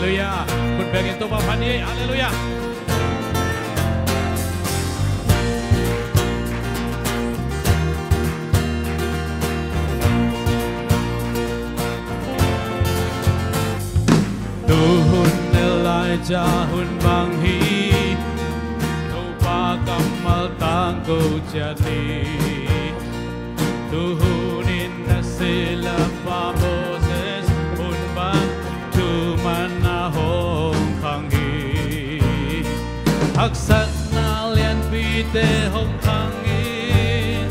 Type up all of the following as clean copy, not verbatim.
Hallelujah. Kun bagi tu Bapak ni. Hallelujah. Tuhun Elijah hun banghi, tupa kamal tanggo jadi. Tuhunin na sila pa Moses, hun bang tumanahong panghi. Haksat na lian pite hong panghi,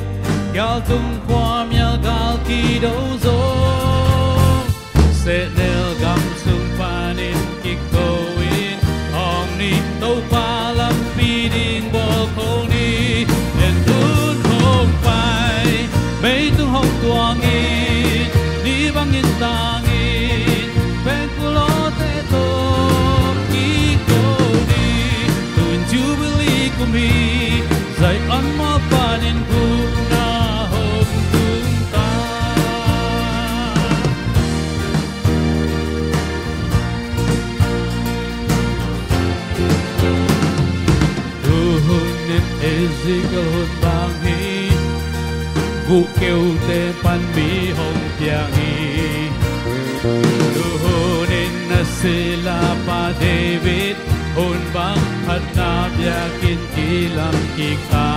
yal tung kwam yal gal ki do zo. Set nil gam sung panin kik going ong ni tau palam piding bol ko ni en tun hong pai mei tung hong tuangin ni bangin tangin pen kulo te to kik ko ni tun jubilee kumi zai on mo panin ku na hong tung ta. Ezekiel hun banghi, gu kêu te pan mi hong piangi. Tuhunin na sila pa David, hun bang hat na biakin kilam kika.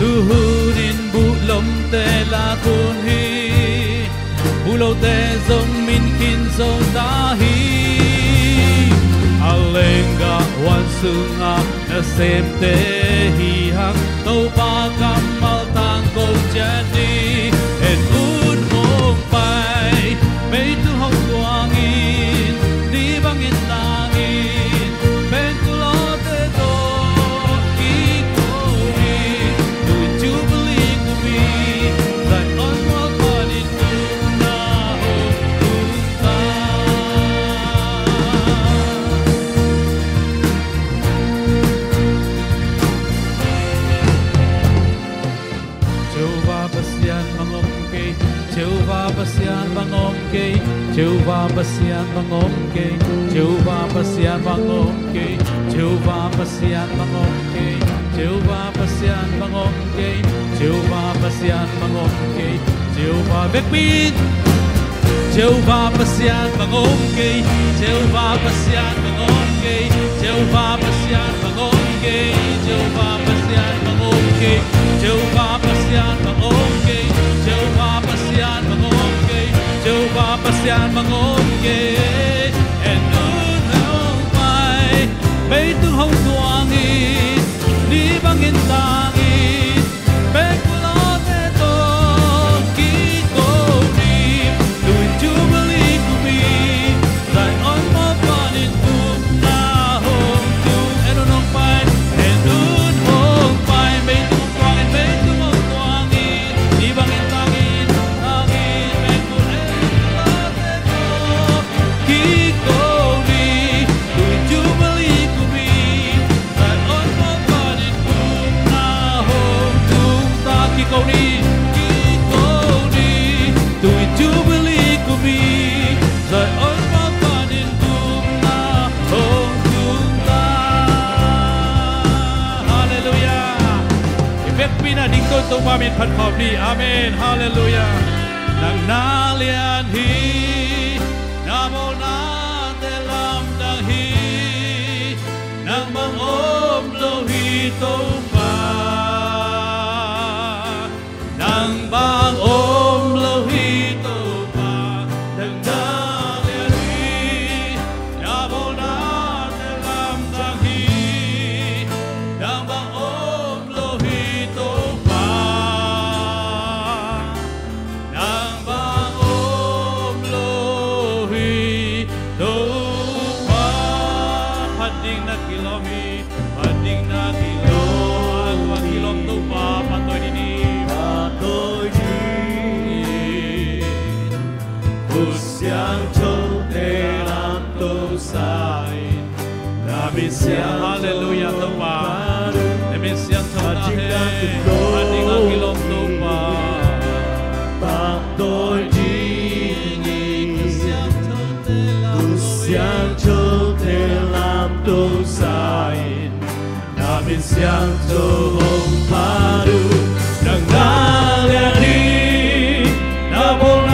Tuhunin bulom te la kunhi, bulo te zong min kin zong dahi. Alenga wan sunga na semte hihang tau pa kamal tanggo jadi en un hong pai mei tu hong tuangin di bangin tangin ben kulo te to ikoni tu jubilee kumi zai on mo panin tu na hong tunta. Jehovah basian bangom ke, Jehovah basian bangom ke, Jehovah basian bangom ke, Jehovah basian bangom ke, Jehovah basian bangom ke, Jehovah basian bangom ke, Jehovah bekpin, Jehovah basian bangom ke, Jehovah basian bangom ke, Jehovah basian bangom ke, Jehovah basian bangom ke, Jehovah basian bangom ke, Jehovah basian bangom ke, Jehovah basian bangom ke, en nun hong pai, mei tu hong tuangin, ni bangin tangin, ben kulo te to ki ko ni, tuin jubilee kumi, zai on mo panin kum na hong tung, en nun hong pai, en nun hong pai, mei tu hong tuangin, mei tu hong tuangin, ni bangin tangin, tangin, ben kulo te to ki ko ni, tuin jubilee kumi, zai on mo panin kum na hong tung ta ki ko ni, tuin jubilee kumi, zai on mo panin kum na hong tung ta. Hallelujah. Ibek pina ding ton tong pamin phat khom ni. Amen. Hallelujah. Nang nalian hi namo na te lam dang hi nang mang om lo hi to pa nang bang om lo hi to pa nang nalian hi namo na te lam dang hi nang bang om lo hi to pa nang bang om lo hi to pa. Hading na kilomi, hading na kilo, agwa kilom to pa patoy dini, patoy dini. Pusyang chou te lam to sai, namin siang hallelujah to pa, namin siang to na he, hading na kilom to pa, patoy dini. Pusyang chou te lam to 都撒引，那面向着红巴路，让那亮你，那波拉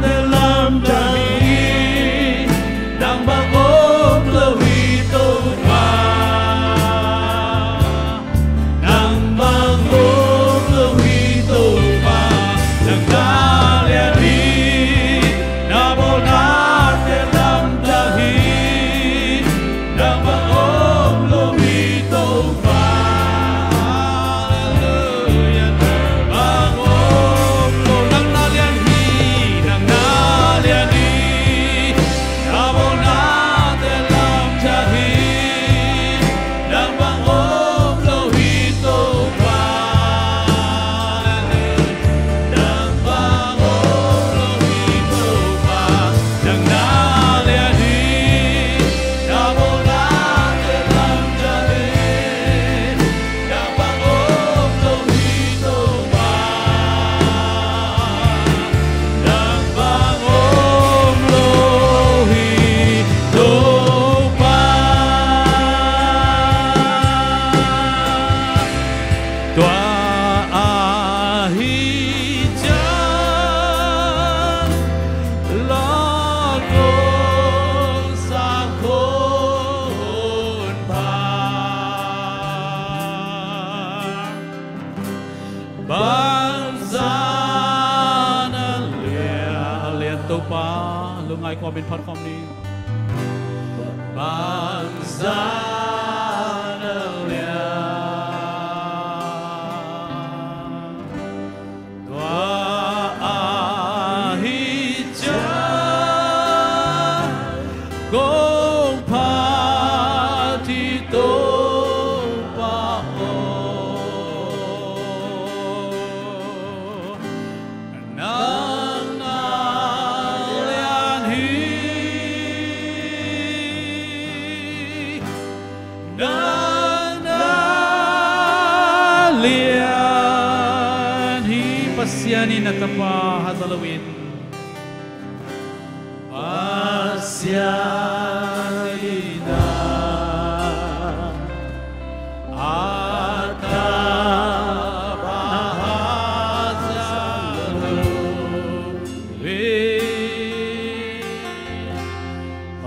的浪dahi，让把我的味都发，让把我的味都发，让那亮你，那波拉的浪dahi，让把我的味都发。ความเป็นพัดความนี้ Bangsa Nelia Tua Ahija Gong Pati Topao Pasyani na tapa hatalawin Pasyani na atapa hatalawin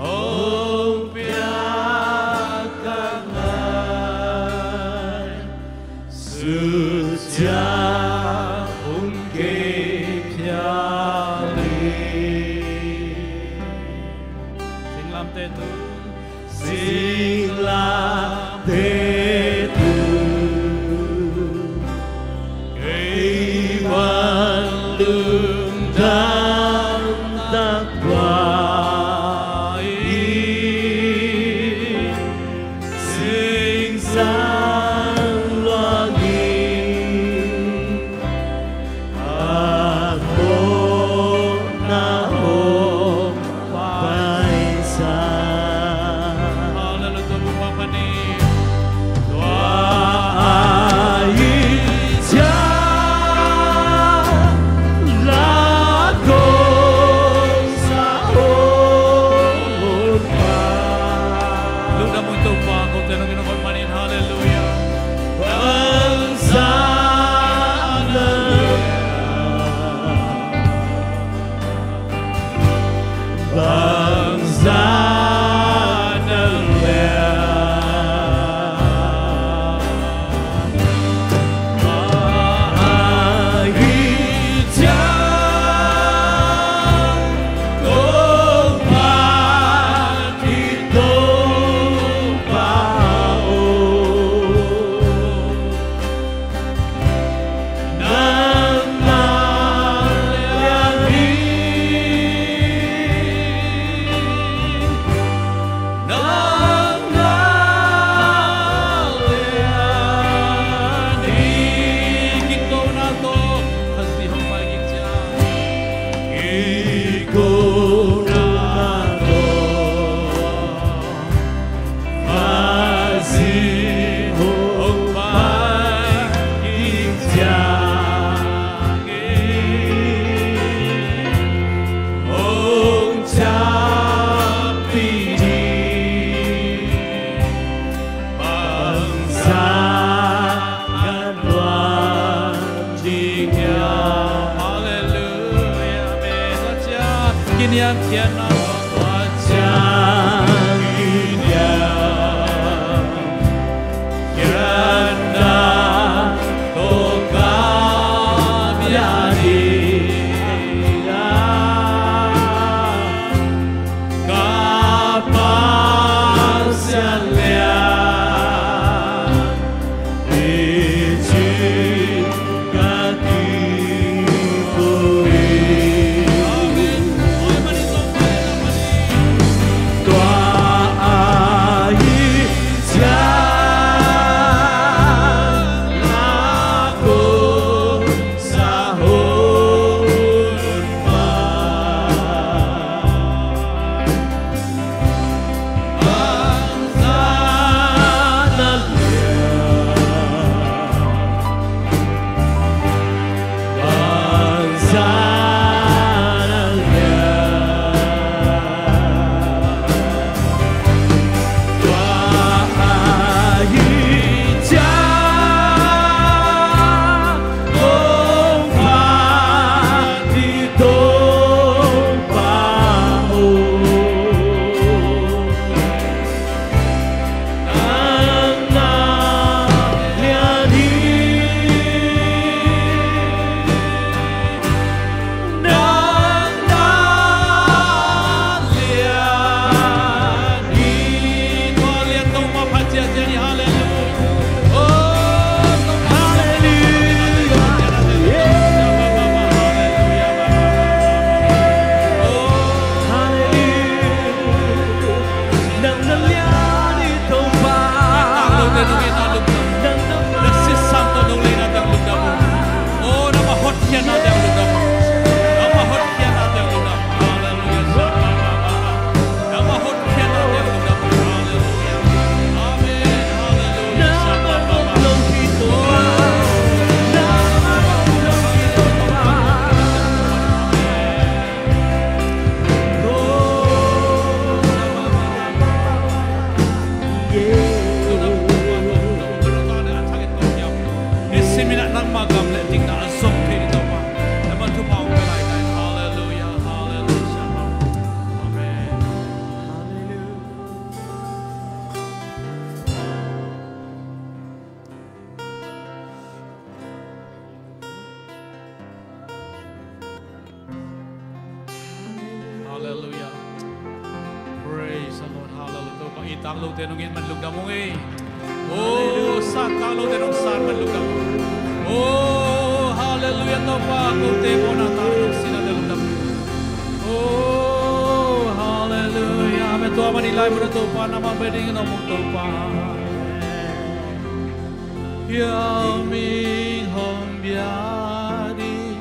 Om piakanay Sutya Singlam tetu Keiwan lundang takwai Sing sang luangi Ako na hong paisa sian thiên na hoa cha kia kian na to cam ya đi ca pa sian lia đi chi ca đi vui Hallelujah. Praise the Lord. Hallelujah. Kung itang lo tenungin man lugda mo eh. Oh, san tang lo tenung san man lugda mo. Oh, hallelujah to pa kung temo na tarong sila lugda mo. Oh, hallelujah. Amen. Tuwa manilay mo na to pa na mabeding na mong to pa. Yao Ming Hong Biadi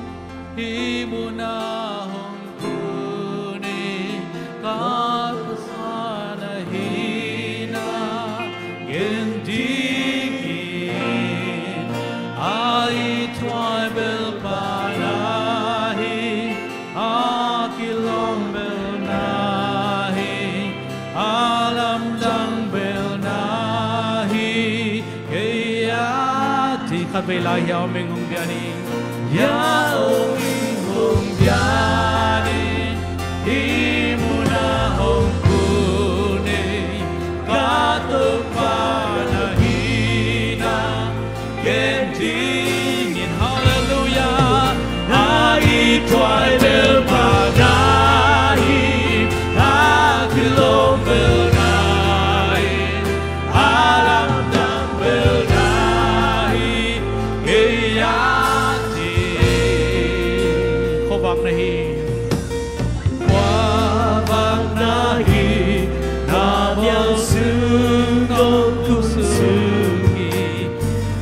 Himuna Hong Kuni Kapasana Hina Gendigin Ai Twibel Panahi Akilong Belnahi Alam Dang Belnahi Kaya Kat Vela Yao Ming Hong Biani Yao Ming Hong Biani Himuna Hong Kuni Katupanahina Gentingin Hallelujah Ai Twai Del Panahi Akilong Belnahi Alam Dang Belnahi Kayati Khobang Nahi Wabang Nahi Namyang Sungong Kusungi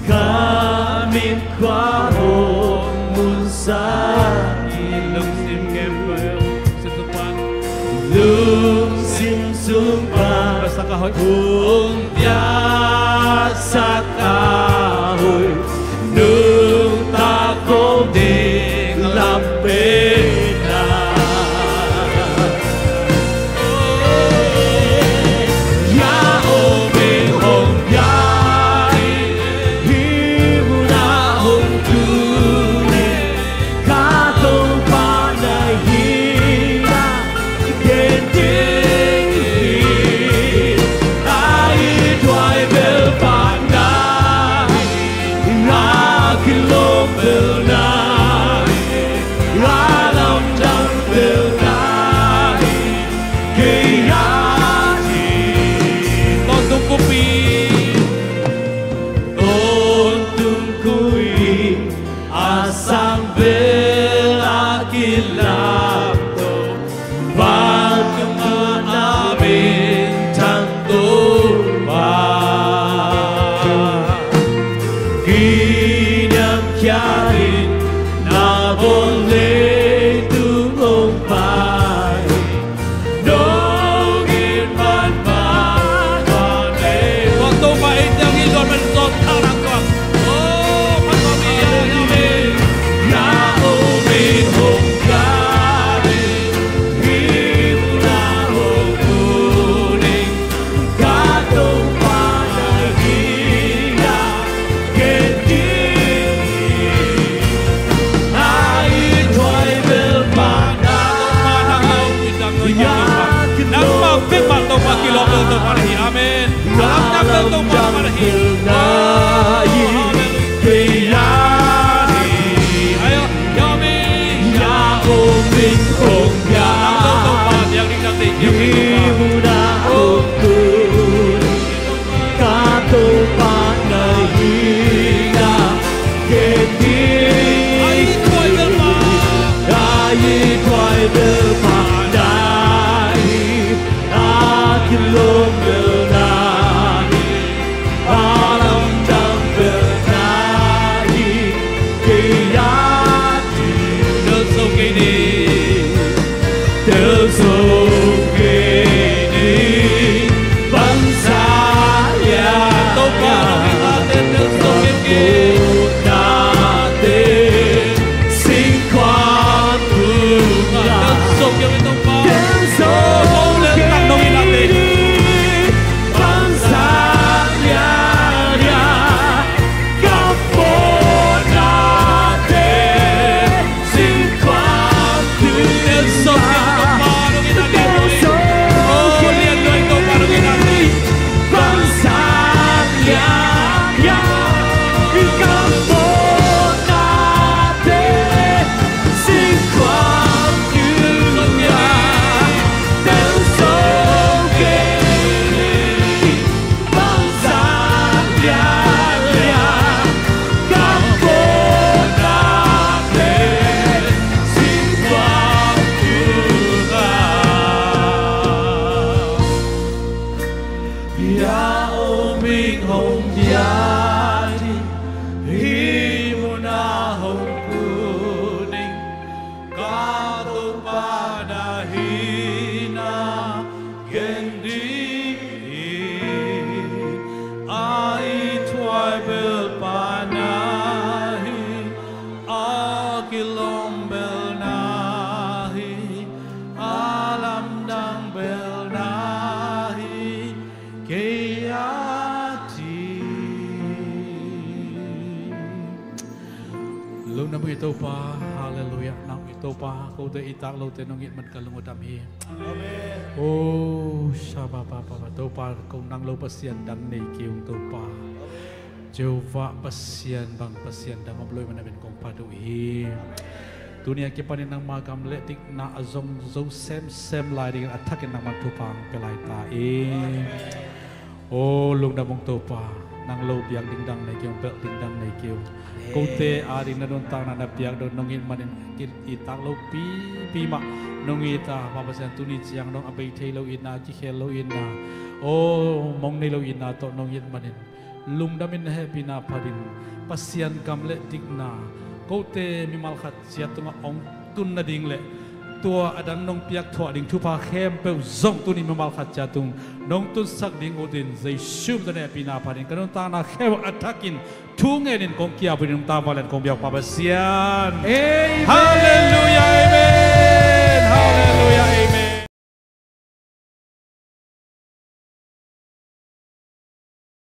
Kamit Kwa Hong Munsagi Lung Sim Kempel Situpan Lung Sim Sumpah Basta kahoy Kung biasa kahoy Nung takong ding lampin na Hidup jarin na boleh tumpai dongin man mane waktu baik yang hidup menjot tarang kau oh mati ya umin hongkari himna hongkuning katong panahina kendi ay tuay belmana nama firman tu bagi lokal tu mari amin dalam nama tu mari ayo amin ya umin hongkari yang dikasih himna hongkuning katong panahina kendi ay tuay belmana akhilom belnahi alam dang belnahi kiyati tersogeni bangsa ya nate singkwan bunga ito pa, hallelujah, nang ito pa, kung da itak lo tenongit man kalungod ami. Amen. Oh, syaba pa ito pa, kung nang lo pasyan dang nekiung ito pa. Jehovah pasyan bang pasyan dang mabloy man namin kong paduhi. Dunia kipanin ng magam letik na azong zo sem lai dengan atakin ng matupang pelai tae. Oh, lung na mong ito pa, nang lo biang dingdang nekiung bel dingdang nekiung. Kung te ari na nung tang na napiag doon nung manin itang lo pima nung ita papasan tunit siyang nung abay tayo ina kikelo ina o mong nilo ina to nung manin lumdamin na happy na pa rin pasyan kamle digna kung te mimalkat siya tunga ong tun na dingle tua adang nung piak tua ding tupa kempe zong tuni mimalkat siya tung nung tun sak ding udin zay shum na happy na pa rin kanong tang na kewa atakin tungenin kong kia pinong tapalan kong biyak papasyan. Amen. Hallelujah.